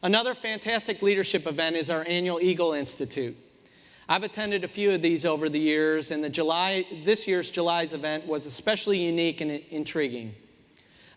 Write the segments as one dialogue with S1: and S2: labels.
S1: Another fantastic leadership event is our annual Eagle Institute. I've attended a few of these over the years, and this year's July's event was especially unique and intriguing.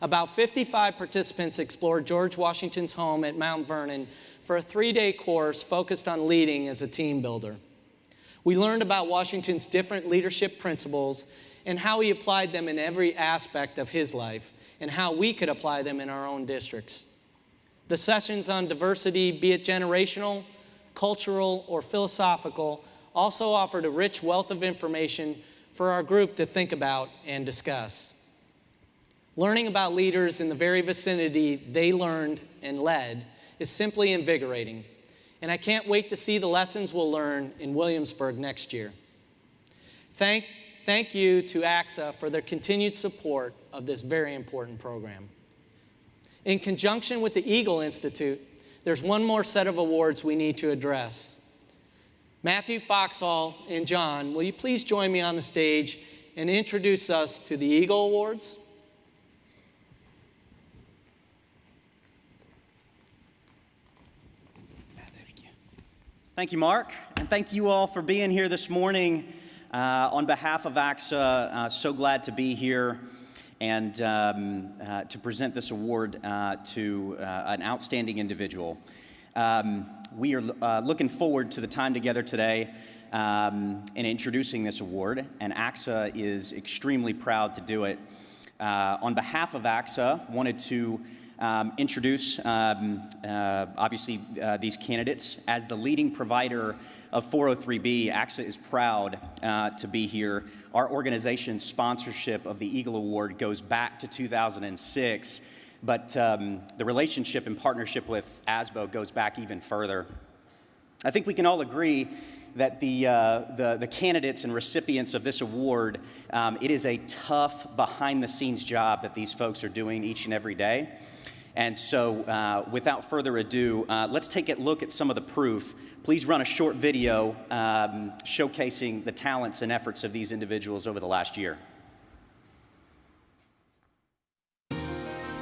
S1: About 55 participants explored George Washington's home at Mount Vernon for a 3-day course focused on leading as a team builder. We learned about Washington's different leadership principles and how he applied them in every aspect of his life, and how we could apply them in our own districts. The sessions on diversity, be it generational, cultural, or philosophical, also offered a rich wealth of information for our group to think about and discuss. Learning about leaders in the very vicinity they learned and led is simply invigorating, and I can't wait to see the lessons we'll learn in Williamsburg next year. Thank you to AXA for their continued support of this very important program. In conjunction with the Eagle Institute, there's one more set of awards we need to address. Matthew Foxhall and John, will you please join me on the stage and introduce us to the Eagle Awards?
S2: Thank you, Mark, and thank you all for being here this morning. On behalf of AXA, so glad to be here and to present this award to an outstanding individual. We are looking forward to the time together today in introducing this award, and AXA is extremely proud to do it. On behalf of AXA, wanted to introduce, obviously, these candidates. As the leading provider of 403B, AXA is proud to be here. Our organization's sponsorship of the Eagle Award goes back to 2006, but the relationship and partnership with ASBO goes back even further. I think we can all agree that the candidates and recipients of this award, it is a tough behind-the-scenes job that these folks are doing each and every day. And so, without further ado, let's take a look at some of the proof. Please run a short video showcasing the talents and efforts of these individuals over the last year.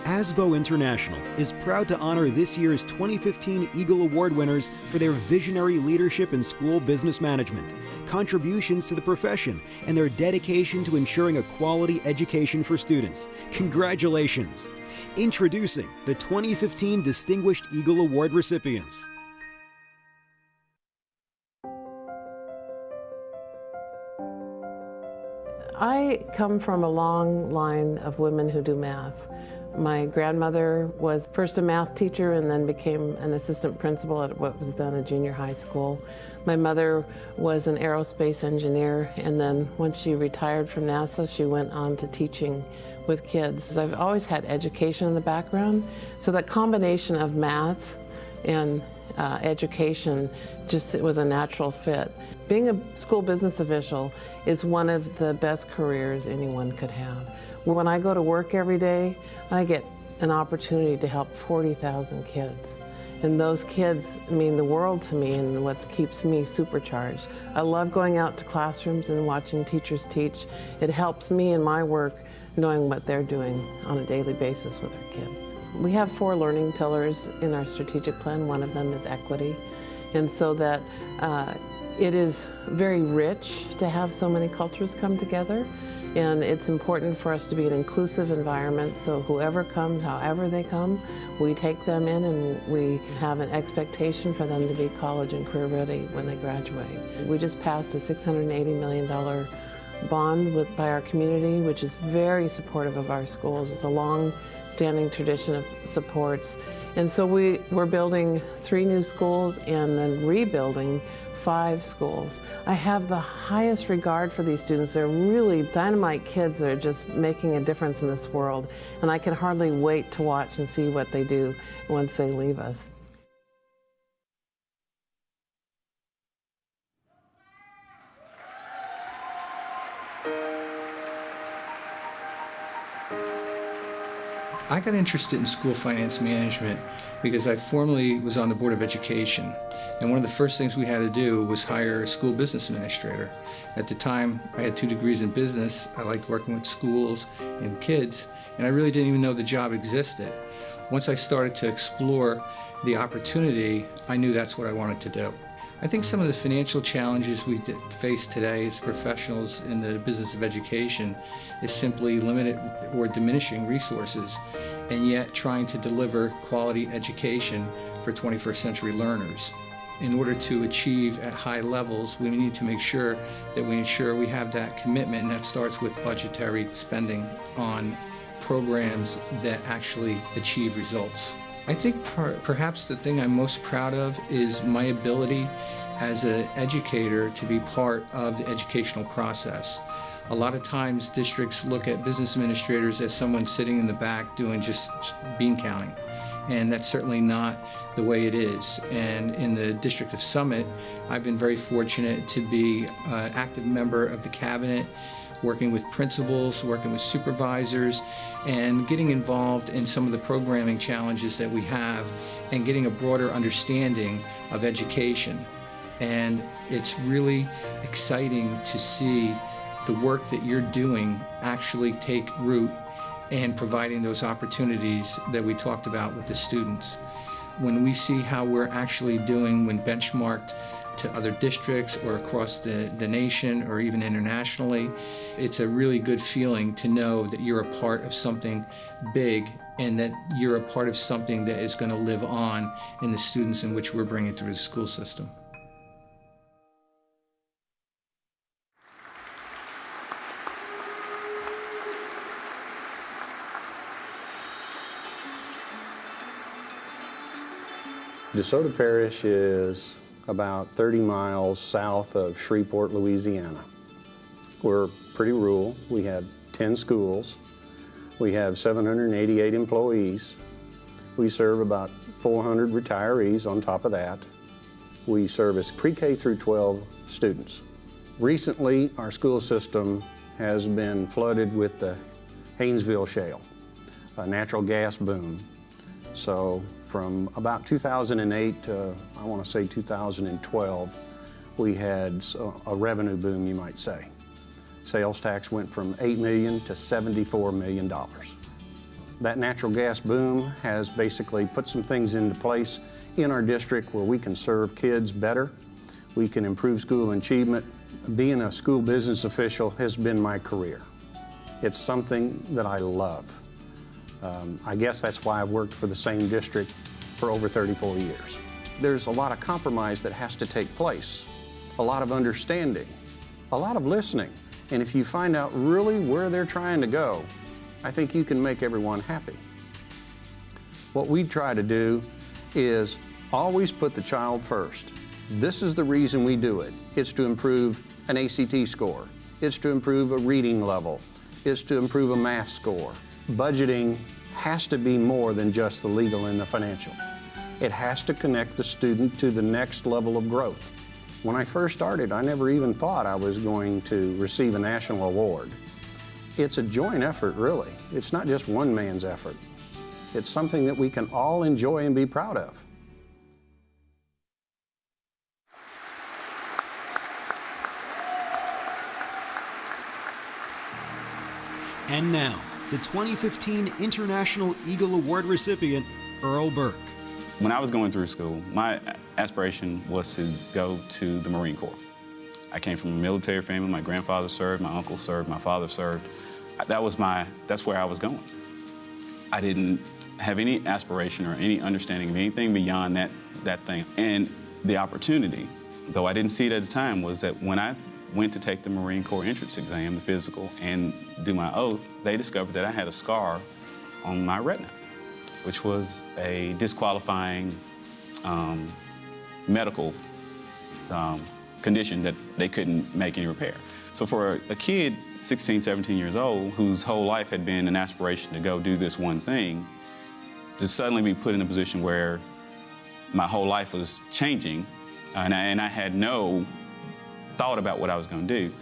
S3: ASBO International is proud to honor this year's 2015 Eagle Award winners for their visionary leadership in school business management, contributions to the profession, and their dedication to ensuring a quality education for students. Congratulations! Introducing the 2015 Distinguished Eagle Award recipients.
S4: I come from a long line of women who do math. My grandmother was first a math teacher and then became an assistant principal at what was then a junior high school. My mother was an aerospace engineer, and then once she retired from NASA, she went on to teaching with kids. I've always had education in the background, so that combination of math and education, it was a natural fit. Being a school business official is one of the best careers anyone could have. When I go to work every day, I get an opportunity to help 40,000 kids. And those kids mean the world to me and what keeps me supercharged. I love going out to classrooms and watching teachers teach. It helps me in my work knowing what they're doing on a daily basis with our kids. We have 4 learning pillars in our strategic plan. One of them is equity. And so that it is very rich to have so many cultures come together. And it's important for us to be an inclusive environment, so whoever comes, however they come, we take them in and we have an expectation for them to be college and career ready when they graduate. We just passed a $680 million bond by our community, which is very supportive of our schools. It's a long-standing tradition of supports. And so we're building 3 new schools and then rebuilding 5 schools. I have the highest regard for these students. They're really dynamite kids that are just making a difference in this world. And I can hardly wait to watch and see what they do once they leave us.
S5: I got interested in school finance management because I formerly was on the Board of Education, and one of the first things we had to do was hire a school business administrator. At the time, I had 2 degrees in business. I liked working with schools and kids, and I really didn't even know the job existed. Once I started to explore the opportunity, I knew that's what I wanted to do. I think some of the financial challenges we face today as professionals in the business of education is simply limited or diminishing resources, and yet trying to deliver quality education for 21st century learners. In order to achieve at high levels, we need to make sure that we ensure we have that commitment, and that starts with budgetary spending on programs that actually achieve results. I think perhaps the thing I'm most proud of is my ability as an educator to be part of the educational process. A lot of times districts look at business administrators as someone sitting in the back doing just bean counting, and that's certainly not the way it is. And in the District of Summit, I've been very fortunate to be an active member of the cabinet, working with principals, working with supervisors, and getting involved in some of the programming challenges that we have, and getting a broader understanding of education. And it's really exciting to see the work that you're doing actually take root and providing those opportunities that we talked about with the students. When we see how we're actually doing when benchmarked to other districts or across the nation or even internationally, it's a really good feeling to know that you're a part of something big and that you're a part of something that is going to live on in the students in which we're bringing through the school system.
S6: DeSoto Parish is about 30 miles south of Shreveport, Louisiana. We're pretty rural. We have 10 schools. We have 788 employees. We serve about 400 retirees on top of that. We service pre-K through 12 students. Recently, our school system has been flooded with the Haynesville shale, a natural gas boom. So from about 2008 to, I want to say 2012, we had a revenue boom, you might say. Sales tax went from $8 million to $74 million. That natural gas boom has basically put some things into place in our district where we can serve kids better. We can improve school achievement. Being a school business official has been my career. It's something that I love. I guess that's why I've worked for the same district for over 34 years. There's a lot of compromise that has to take place, a lot of understanding, a lot of listening. And if you find out really where they're trying to go, I think you can make everyone happy. What we try to do is always put the child first. This is the reason we do it. It's to improve an ACT score. It's to improve a reading level. It's to improve a math score. Budgeting has to be more than just the legal and the financial. It has to connect the student to the next level of growth. When I first started, I never even thought I was going to receive a national award. It's a joint effort, really. It's not just one man's effort. It's something that we can all enjoy and be proud of.
S3: And now, the 2015 International Eagle Award recipient, Earl Burke.
S7: When I was going through school, my aspiration was to go to the Marine Corps. I came from a military family. My grandfather served, my uncle served, my father served. That's where I was going. I didn't have any aspiration or any understanding of anything beyond that thing. And the opportunity, though I didn't see it at the time, was that when I went to take the Marine Corps entrance exam, the physical, and do my oath, they discovered that I had a scar on my retina, which was a disqualifying medical condition that they couldn't make any repair. So for a kid, 16, 17 years old, whose whole life had been an aspiration to go do this one thing, to suddenly be put in a position where my whole life was changing, and I had no thought about what I was going to do,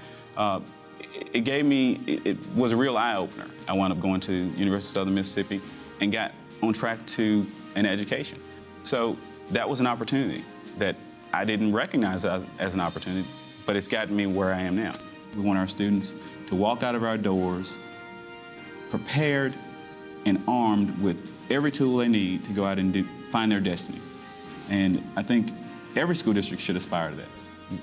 S7: it was a real eye-opener. I wound up going to University of Southern Mississippi, and got on track to an education. So that was an opportunity that I didn't recognize as an opportunity, but it's gotten me where I am now. We want our students to walk out of our doors prepared and armed with every tool they need to go out and find their destiny. And I think every school district should aspire to that.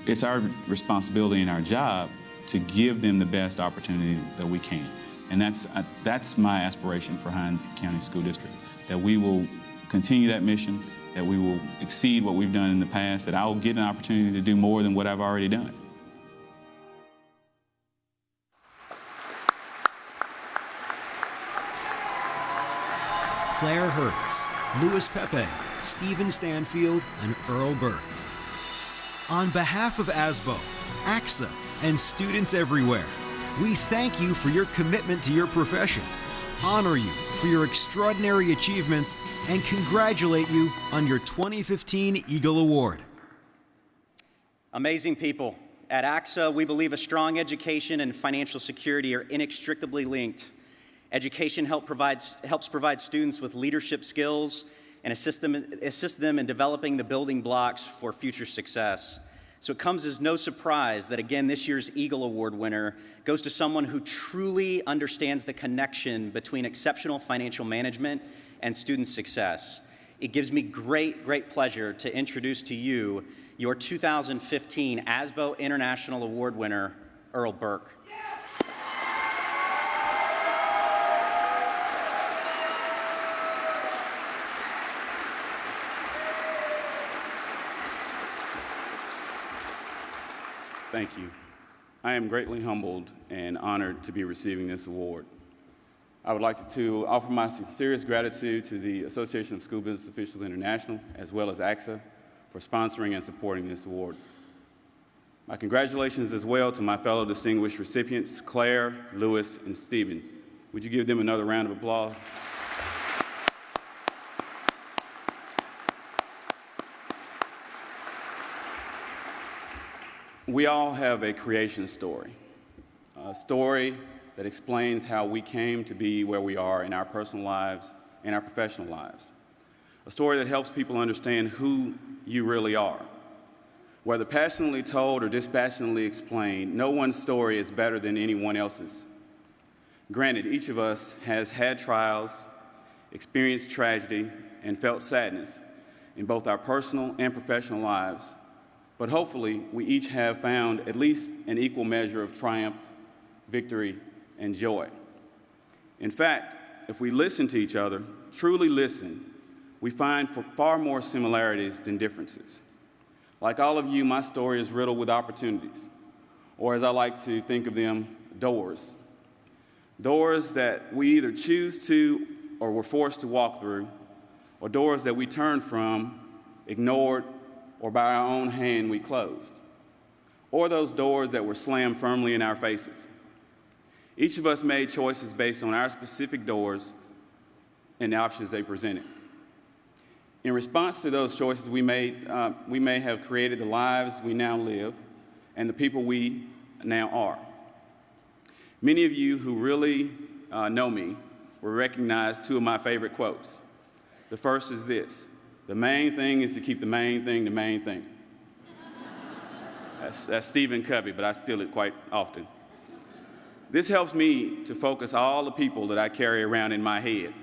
S7: It's our responsibility and our job to give them the best opportunity that we can. And that's my aspiration for Hinds County School District, that we will continue that mission, that we will exceed what we've done in the past, that I will get an opportunity to do more than what I've already done.
S3: Claire Hertz, Louis Pepe, Stephen Stanfield, and Earl Burke. On behalf of ASBO, AXA, and students everywhere, we thank you for your commitment to your profession, honor you for your extraordinary achievements, and congratulate you on your 2015 Eagle Award.
S2: Amazing people. At AXA, we believe a strong education and financial security are inextricably linked. Education helps provide students with leadership skills and assist them in developing the building blocks for future success. So it comes as no surprise that, again, this year's Eagle Award winner goes to someone who truly understands the connection between exceptional financial management and student success. It gives me great pleasure to introduce to you your 2015 ASBO International Award winner, Earl Burke.
S7: Thank you. I am greatly humbled and honored to be receiving this award. I would like to offer my sincerest gratitude to the Association of School Business Officials International, as well as AXA, for sponsoring and supporting this award. My congratulations as well to my fellow distinguished recipients, Claire, Louis, and Stephen. Would you give them another round of applause? We all have a creation story, a story that explains how we came to be where we are in our personal lives and our professional lives, a story that helps people understand who you really are. Whether passionately told or dispassionately explained, no one's story is better than anyone else's. Granted, each of us has had trials, experienced tragedy, and felt sadness in both our personal and professional lives. But hopefully, we each have found at least an equal measure of triumph, victory, and joy. In fact, if we listen to each other, truly listen, we find far more similarities than differences. Like all of you, my story is riddled with opportunities, or as I like to think of them, doors. Doors that we either choose to or were forced to walk through, or doors that we turned from, ignored, or by our own hand we closed, or those doors that were slammed firmly in our faces. Each of us made choices based on our specific doors and the options they presented. In response to those choices we may have created the lives we now live and the people we now are. Many of you who really know me will recognize two of my favorite quotes. The first is this: the main thing is to keep the main thing the main thing. That's Stephen Covey, but I steal it quite often. This helps me to focus all the people that I carry around in my head.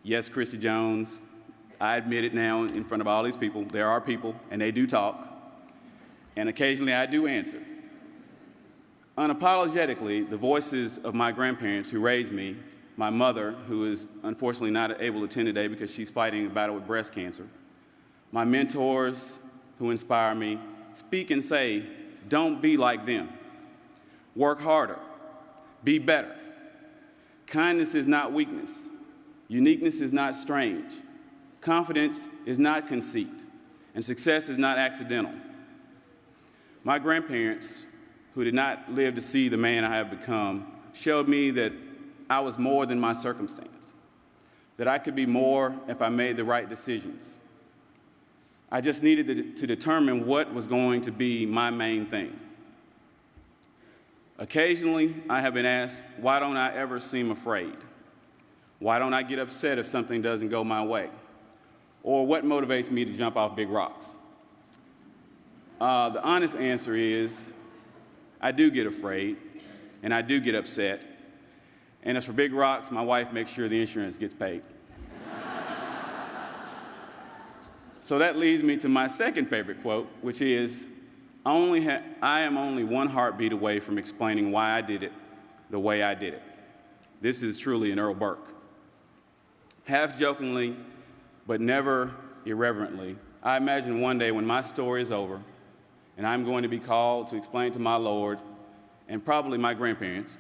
S7: Yes, Christy Jones, I admit it now in front of all these people. There are people, and they do talk, and occasionally I do answer. Unapologetically, the voices of my grandparents who raised me, my mother, who is unfortunately not able to attend today because she's fighting a battle with breast cancer, my mentors who inspire me, speak and say, don't be like them. Work harder. Be better. Kindness is not weakness. Uniqueness is not strange. Confidence is not conceit. And success is not accidental. My grandparents, who did not live to see the man I have become, showed me that I was more than my circumstance, that I could be more if I made the right decisions. I just needed to determine what was going to be my main thing. Occasionally, I have been asked, why don't I ever seem afraid? Why don't I get upset if something doesn't go my way? Or what motivates me to jump off big rocks? The honest answer is, I do get afraid, and I do get upset. And as for big rocks, my wife makes sure the insurance gets paid. So that leads me to my second favorite quote, which is, I am only one heartbeat away from explaining why I did it the way I did it. This is truly an Earl Burke. Half jokingly, but never irreverently, I imagine one day when my story is over and I'm going to be called to explain to my Lord and probably my grandparents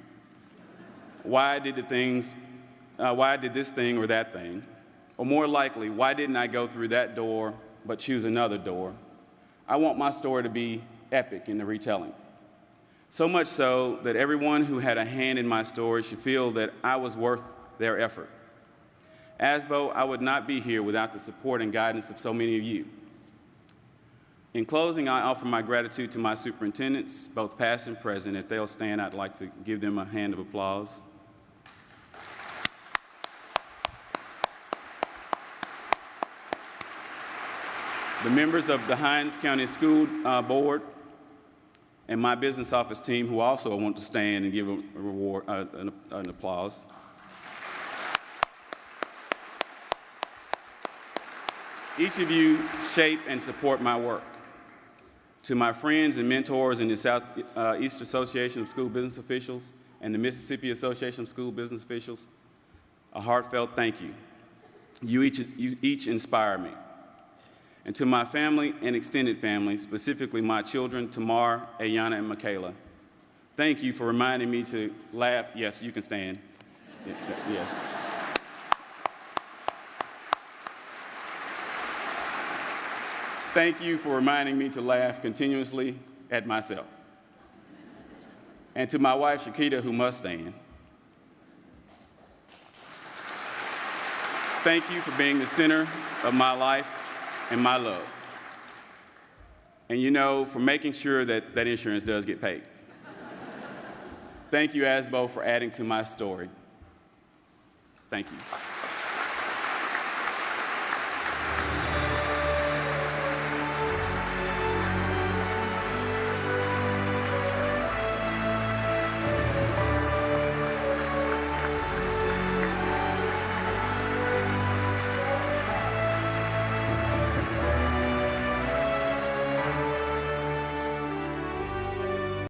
S7: why I did this thing or that thing, or more likely, why didn't I go through that door but choose another door? I want my story to be epic in the retelling. So much so that everyone who had a hand in my story should feel that I was worth their effort. ASBO, I would not be here without the support and guidance of so many of you. In closing, I offer my gratitude to my superintendents, both past and present. If they'll stand, I'd like to give them a hand of applause. The members of the Hinds County School Board and my business office team, who also want to stand and give a reward, an applause. Each of you shape and support my work. To my friends and mentors in the Southeast Association of School Business Officials and the Mississippi Association of School Business Officials, a heartfelt thank you. You each inspire me. And to my family and extended family, specifically my children, Tamar, Ayana, and Michaela, thank you for reminding me to laugh. Yes, you can stand. Yes. Thank you for reminding me to laugh continuously at myself. And to my wife, Shakita, who must stand, thank you for being the center of my life and my love. And you know, for making sure that that insurance does get paid. Thank you, ASBO, for adding to my story. Thank you.